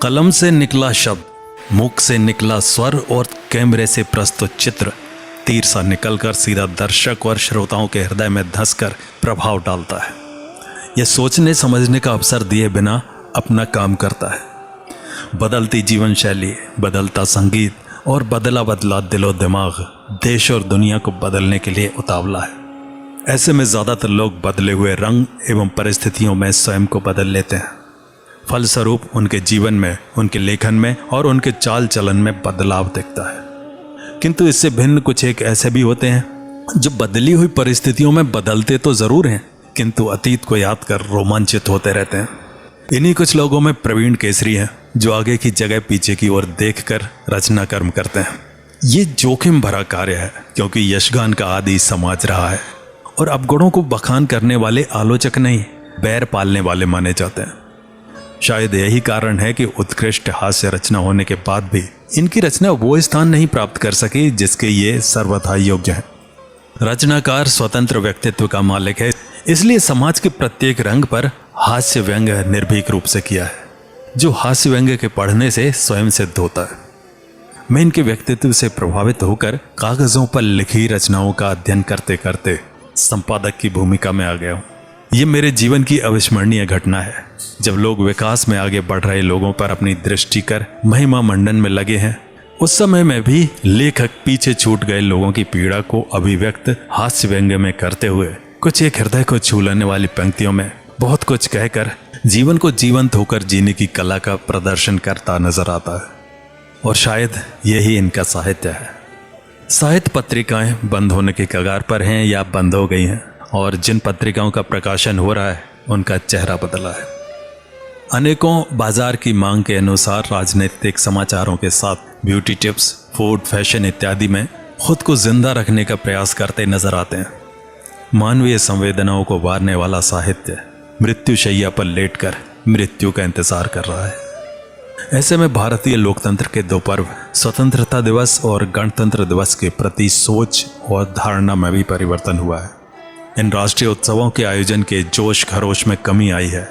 कलम से निकला शब्द, मुख से निकला स्वर और कैमरे से प्रस्तुत चित्र तीर सा निकलकर सीधा दर्शक और श्रोताओं के हृदय में धंसकर प्रभाव डालता है। यह सोचने समझने का अवसर दिए बिना अपना काम करता है। बदलती जीवन शैली, बदलता संगीत और बदला बदला दिलो दिमाग देश और दुनिया को बदलने के लिए उतावला है। ऐसे में ज़्यादातर लोग बदले हुए रंग एवं परिस्थितियों में स्वयं को बदल लेते हैं। फलस्वरूप उनके जीवन में, उनके लेखन में और उनके चाल चलन में बदलाव दिखता है। किंतु इससे भिन्न कुछ एक ऐसे भी होते हैं जो बदली हुई परिस्थितियों में बदलते तो ज़रूर हैं, किंतु अतीत को याद कर रोमांचित होते रहते हैं। इन्हीं कुछ लोगों में प्रवीण केसरी हैं, जो आगे की जगह पीछे की ओर देखकर रचना कर्म करते हैं। ये जोखिम भरा कार्य है, क्योंकि यशगान का आदि समाज रहा है और अवगुणों को बखान करने वाले आलोचक नहीं, बैर पालने वाले माने जाते हैं। शायद यही कारण है कि उत्कृष्ट हास्य रचना होने के बाद भी इनकी रचना वो स्थान नहीं प्राप्त कर सकी जिसके ये सर्वथा योग्य है। रचनाकार स्वतंत्र व्यक्तित्व का मालिक है, इसलिए समाज के प्रत्येक रंग पर हास्य व्यंग निर्भीक रूप से किया है, जो हास्य व्यंग के पढ़ने से स्वयं सिद्ध होता है। मैं इनके व्यक्तित्व से प्रभावित होकर कागजों पर लिखी रचनाओं का अध्ययन करते करते संपादक की भूमिका में आ गया हूँ। ये मेरे जीवन की अविस्मरणीय घटना है। जब लोग विकास में आगे बढ़ रहे लोगों पर अपनी दृष्टि कर महिमा मंडन में लगे हैं, उस समय में भी लेखक पीछे छूट गए लोगों की पीड़ा को अभिव्यक्त हास्य व्यंग में करते हुए कुछ एक हृदय को छू लेने वाली पंक्तियों में बहुत कुछ कहकर जीवन को जीवंत होकर जीने की कला का प्रदर्शन करता नजर आता है। और शायद यही इनका साहित्य है। साहित्य पत्रिकाएं बंद होने के कगार पर हैं या बंद हो गई हैं, और जिन पत्रिकाओं का प्रकाशन हो रहा है उनका चेहरा बदला है। अनेकों बाजार की मांग के अनुसार राजनीतिक समाचारों के साथ ब्यूटी टिप्स, फूड, फैशन इत्यादि में खुद को जिंदा रखने का प्रयास करते नजर आते हैं। मानवीय संवेदनाओं को वारने वाला साहित्य मृत्युशैया पर लेटकर मृत्यु का इंतजार कर रहा है। ऐसे में भारतीय लोकतंत्र के दो पर्व स्वतंत्रता दिवस और गणतंत्र दिवस के प्रति सोच और धारणा में भी परिवर्तन हुआ है। इन राष्ट्रीय उत्सवों के आयोजन के जोश खरोश में कमी आई है।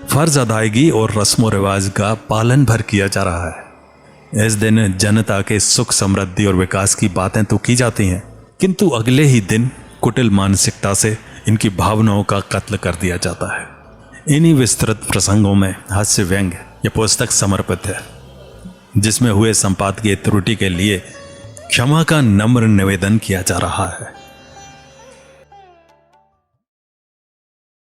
फर्ज अदायगी और रस्मो रिवाज का पालन भर किया जा रहा है। इस दिन जनता के सुख, समृद्धि और विकास की बातें तो की जाती हैं, किंतु अगले ही दिन कुटिल मानसिकता से इनकी भावनाओं का कत्ल कर दिया जाता है। इन्हीं विस्तृत प्रसंगों में हास्य व्यंग यह पुस्तक समर्पित है, जिसमें हुए संपादकीय त्रुटि के लिए क्षमा का नम्र निवेदन किया जा रहा है।